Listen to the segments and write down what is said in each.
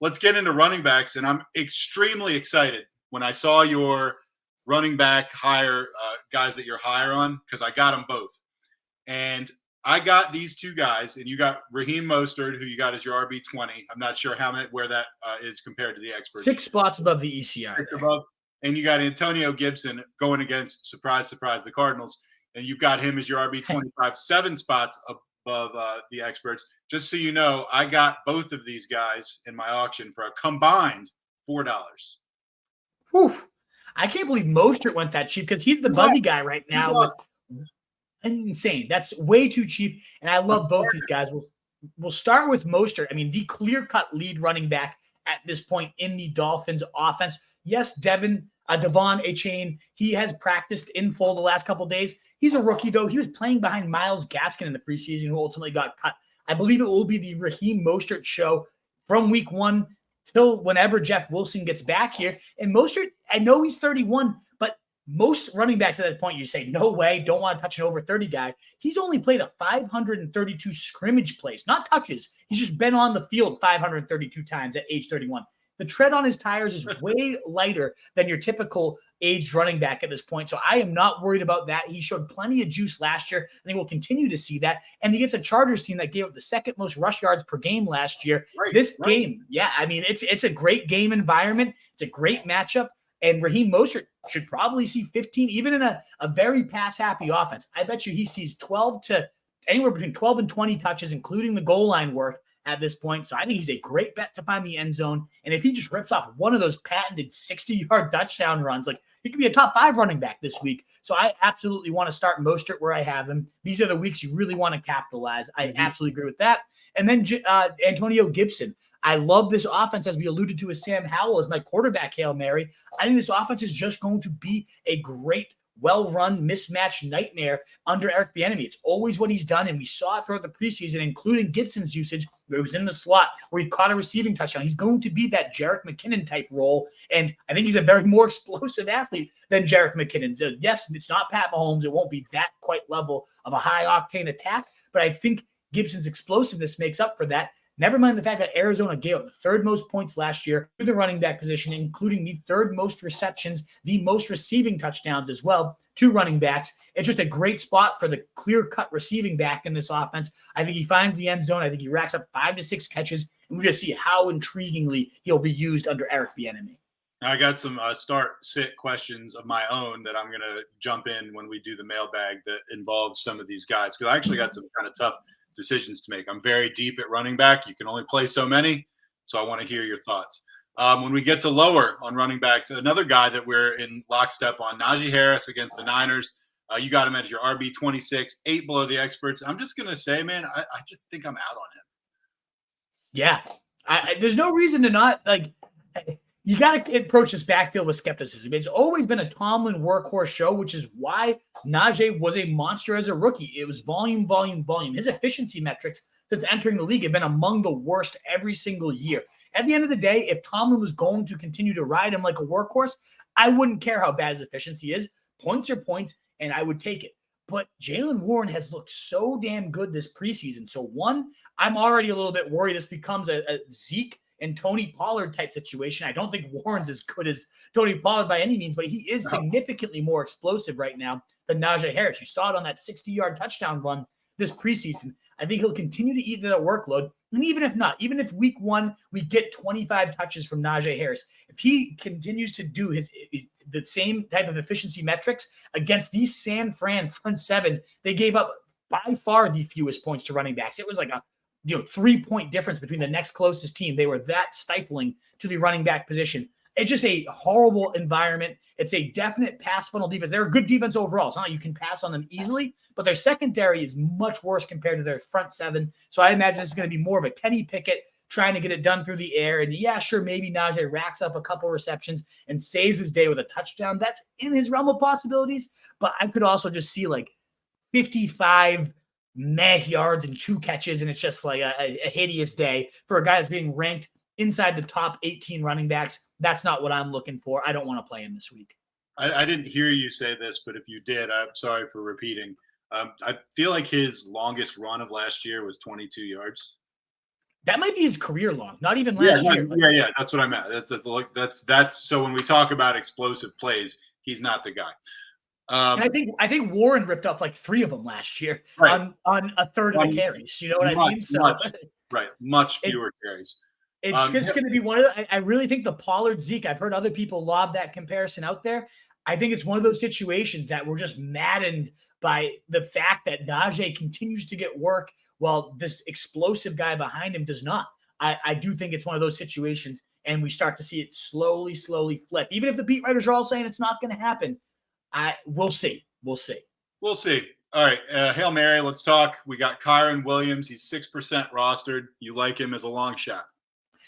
let's get into running backs. And I'm extremely excited when I saw your running back higher guys that you're higher on, because I got them both. And I got these two guys, and you got Raheem Mostert, who you got as your RB20. I'm not sure where that is compared to the experts. 6 spots above the ECR. Above, and you got Antonio Gibson going against, surprise, surprise, the Cardinals. And you've got him as your RB25, 7 spots above the experts. Just so you know, I got both of these guys in my auction for a combined $4. Whew. I can't believe Mostert went that cheap, because he's the buzzy guy right now. Insane. That's way too cheap. And I love both these guys. We'll start with Mostert. I mean, the clear-cut lead running back at this point in the Dolphins offense. Yes, Devon Achane, he has practiced in full the last couple of days. He's a rookie, though. He was playing behind Myles Gaskin in the preseason, who ultimately got cut. I believe it will be the Raheem Mostert show from week 1 till whenever Jeff Wilson gets back here. And Mostert, I know he's 31, but most running backs at that point, you say, no way, don't want to touch an over 30 guy. He's only played a 532 scrimmage plays, not touches. He's just been on the field 532 times at age 31. The tread on his tires is way lighter than your typical aged running back at this point. So I am not worried about that. He showed plenty of juice last year. I think we'll continue to see that. And he gets a Chargers team that gave up the 2nd most rush yards per game last year. This game, yeah, I mean, it's a great game environment. It's a great matchup. And Raheem Mostert should probably see 15, even in a very pass-happy offense. I bet you he sees anywhere between 12 and 20 touches, including the goal line work at this point. So I think he's a great bet to find the end zone. And if he just rips off one of those patented 60-yard touchdown runs, like, he could be a top 5 running back this week. So I absolutely want to start Mostert where I have him. These are the weeks you really want to capitalize. I absolutely agree with that. And then Antonio Gibson. I love this offense, as we alluded to, with Sam Howell as my quarterback Hail Mary. I think this offense is just going to be a great, well-run mismatch nightmare under Eric Bieniemy. It's always what he's done, and we saw it throughout the preseason, including Gibson's usage, where he was in the slot, where he caught a receiving touchdown. He's going to be that Jerick McKinnon type role, and I think he's a very more explosive athlete than Jerick McKinnon. So yes, it's not Pat Mahomes. It won't be that quite level of a high-octane attack, but I think Gibson's explosiveness makes up for that. Never mind the fact that Arizona gave up the 3rd most points last year to the running back position, including the 3rd most receptions, the most receiving touchdowns as well, 2 running backs. It's just a great spot for the clear-cut receiving back in this offense. I think he finds the end zone. I think he racks up 5 to 6 catches, and we just see how intriguingly he'll be used under Eric Bieniemy. I got some start-sit questions of my own that I'm going to jump in when we do the mailbag that involves some of these guys, because I actually got some kind of tough decisions to make. I'm very deep at running back. You can only play so many, so I want to hear your thoughts. When we get to lower on running backs, another guy that we're in lockstep on, Najee Harris against the Niners. You got him as your RB26, 8 below the experts. I'm just going to say, man, I just think I'm out on him. Yeah. There's no reason to not, like, you got to approach this backfield with skepticism. It's always been a Tomlin workhorse show, which is why Najee was a monster as a rookie. It was volume, volume, volume. His efficiency metrics since entering the league have been among the worst every single year. At the end of the day, if Tomlin was going to continue to ride him like a workhorse, I wouldn't care how bad his efficiency is. Points are points, and I would take it. But Jaylen Warren has looked so damn good this preseason. So, one, I'm already a little bit worried this becomes a Zeke and Tony Pollard type situation. I don't think Warren's as good as Tony Pollard by any means, but he is significantly more explosive right now than Najee Harris. You saw it on that 60-yard touchdown run this preseason. I think he'll continue to eat that workload. And even if not, even if week 1 we get 25 touches from Najee Harris, if he continues to do the same type of efficiency metrics against these San Fran front 7, they gave up by far the fewest points to running backs. It was like a 3-point difference between the next closest team. They were that stifling to the running back position. It's just a horrible environment. It's a definite pass funnel defense. They're a good defense overall. It's not like you can pass on them easily, but their secondary is much worse compared to their front 7. So I imagine it's going to be more of a Kenny Pickett trying to get it done through the air. And yeah, sure, maybe Najee racks up a couple receptions and saves his day with a touchdown. That's in his realm of possibilities. But I could also just see like 55 yards and 2 catches, and it's just like a hideous day for a guy that's being ranked inside the top 18 running backs. That's not what I'm looking for. I don't want to play him this week. I didn't hear you say this, but if you did, I'm sorry for repeating. I feel like his longest run of last year was 22 yards. That might be his career long, not even Yeah, last year. yeah. That's what I meant. That's so when we talk about explosive plays, he's not the guy. And I think Warren ripped off like 3 of them last year right. on a third of the carries. You know what I mean? So much fewer carries. It's just going to be one of the, I really think the Pollard Zeke, I've heard other people lob that comparison out there. I think it's one of those situations that we're just maddened by the fact that Najee continues to get work while this explosive guy behind him does not. I do think it's one of those situations, and we start to see it slowly flip. Even if the beat writers are all saying it's not going to happen, we'll see. We'll see. All right, Hail Mary, let's talk. We got Kyren Williams. He's 6% rostered. You like him as a long shot?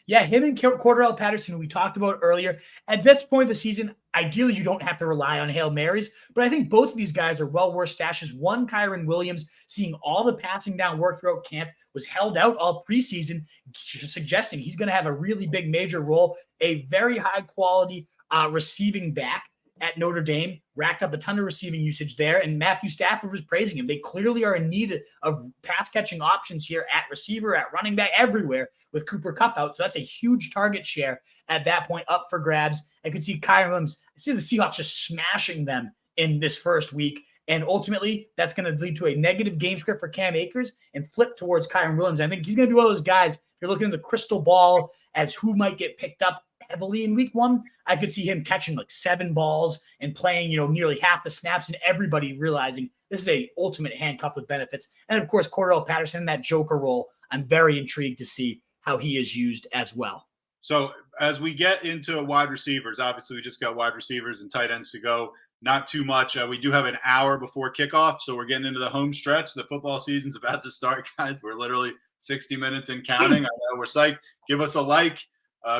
Yeah, him and Cordarrelle Patterson, who we talked about earlier. At this point of the season, ideally, you don't have to rely on Hail Marys, but I think both of these guys are well worth stashes. One, Kyren Williams, seeing all the passing down work throughout camp, was held out all preseason, suggesting he's going to have a really big major role. A very high-quality receiving back at Notre Dame, racked up a ton of receiving usage there, and Matthew Stafford was praising him. They clearly are in need of pass-catching options here at receiver, at running back, everywhere with Cooper Kupp out. So that's a huge target share at that point up for grabs. I could see Kyren Williams, I see the Seahawks just smashing them in this first week, and ultimately that's going to lead to a negative game script for Cam Akers and flip towards Kyren Williams. I think he's going to be one of those guys, if you're looking at the crystal ball as who might get picked up heavily in week 1, I could see him catching like 7 balls and playing, nearly half the snaps, and everybody realizing this is a ultimate handcuff with benefits. And of course, Cordarrelle Patterson in that joker role, I'm very intrigued to see how he is used as well. So as we get into wide receivers, obviously we just got wide receivers and tight ends to go. Not too much. We do have an hour before kickoff, so we're getting into the home stretch. The football season's about to start, guys. We're literally 60 minutes in counting. I know we're psyched. Give us a like.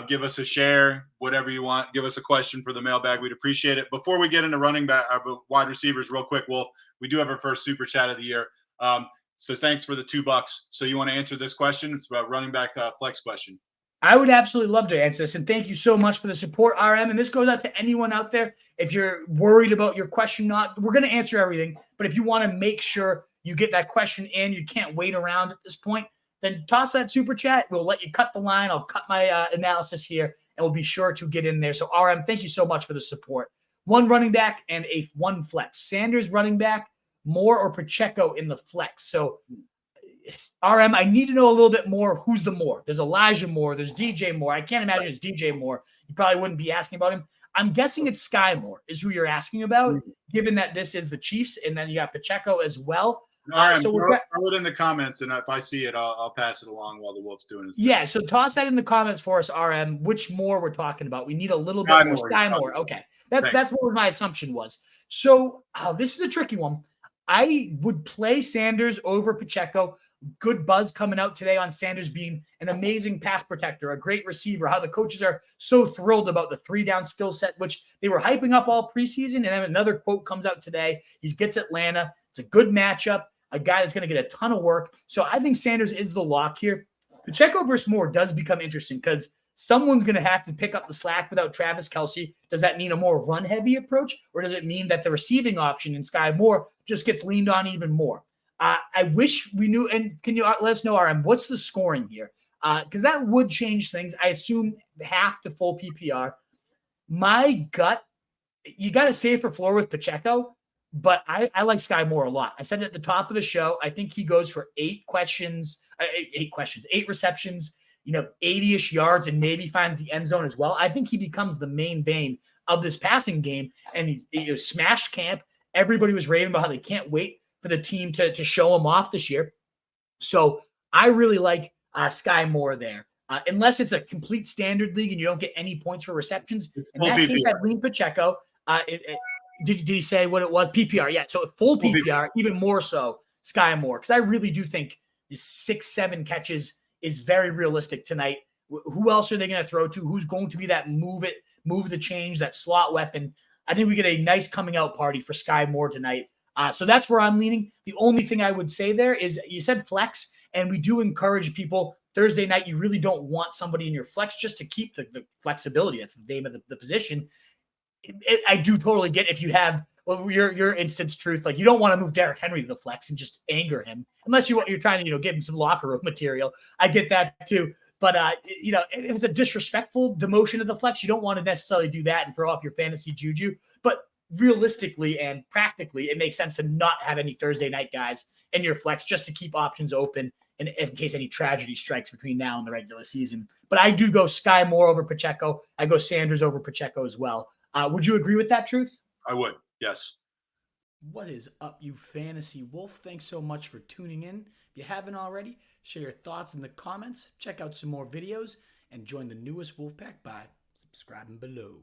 Give us a share, whatever you want. Give us a question for the mailbag. We'd appreciate it. Before we get into running back, wide receivers, real quick, Wolf, we do have our first super chat of the year. So thanks for the $2. So you want to answer this question? It's about running back flex question. I would absolutely love to answer this, and thank you so much for the support, RM. And this goes out to anyone out there. If you're worried about your question, we're going to answer everything. But if you want to make sure you get that question in, you can't wait around at this point, then toss that super chat. We'll let you cut the line. I'll cut my analysis here, and we'll be sure to get in there. So, RM, thank you so much for the support. 1 running back and 1 flex. Sanders running back, Moore or Pacheco in the flex. So, RM, I need to know a little bit more. Who's the Moore? There's Elijah Moore. There's DJ Moore. I can't imagine it's DJ Moore. You probably wouldn't be asking about him. I'm guessing it's Sky Moore is who you're asking about, given that this is the Chiefs, and then you got Pacheco as well. All right, so throw it in the comments, and if I see it, I'll pass it along while the Wolf's doing his thing. Yeah, so toss that in the comments for us, RM, which Moore we're talking about. We need a little bit more. Sky Moore. Okay, that's what my assumption was. So this is a tricky one. I would play Sanders over Pacheco. Good buzz coming out today on Sanders being an amazing pass protector, a great receiver, how the coaches are so thrilled about the 3-down skill set, which they were hyping up all preseason. And then another quote comes out today. He gets Atlanta. It's a good matchup, a guy that's going to get a ton of work. So I think Sanders is the lock here. Pacheco versus Moore does become interesting because someone's going to have to pick up the slack without Travis Kelce. Does that mean a more run-heavy approach, or does it mean that the receiving option in Sky Moore just gets leaned on even more? I wish we knew, and can you let us know, RM, what's the scoring here? Because that would change things. I assume half to full PPR. My gut, you got a safer floor with Pacheco, but I like Sky Moore a lot. I said it at the top of the show. I think he goes for 8 receptions, 80-ish yards, and maybe finds the end zone as well. I think he becomes the main vein of this passing game, and he smashed camp. Everybody was raving about how they can't wait for the team to show him off this year. So I really like Sky Moore there. Unless it's a complete standard league and you don't get any points for receptions. In that case, I'd lean Pacheco. Did he say what it was? PPR, yeah. So full PPR, even more so Sky Moore, because I really do think 6-7 catches is very realistic tonight. Who else are they going to throw to? Who's going to be that move the change, that slot weapon? I think we get a nice coming out party for Sky Moore tonight. So that's where I'm leaning. The only thing I would say there is you said flex, and we do encourage people Thursday night. You really don't want somebody in your flex just to keep the flexibility. That's the name of the position. I do totally get if you have well, your instance truth, like you don't want to move Derrick Henry to the flex and just anger him unless you're trying to give him some locker room material. I get that too. But it was a disrespectful demotion of the flex. You don't want to necessarily do that and throw off your fantasy juju. But realistically and practically, it makes sense to not have any Thursday night guys in your flex just to keep options open in case any tragedy strikes between now and the regular season. But I do go Sky Moore over Pacheco. I go Sanders over Pacheco as well. Would you agree with that, Truth? I would, yes. What is up, you fantasy wolf? Thanks so much for tuning in. If you haven't already, share your thoughts in the comments, check out some more videos, and join the newest Wolfpack by subscribing below.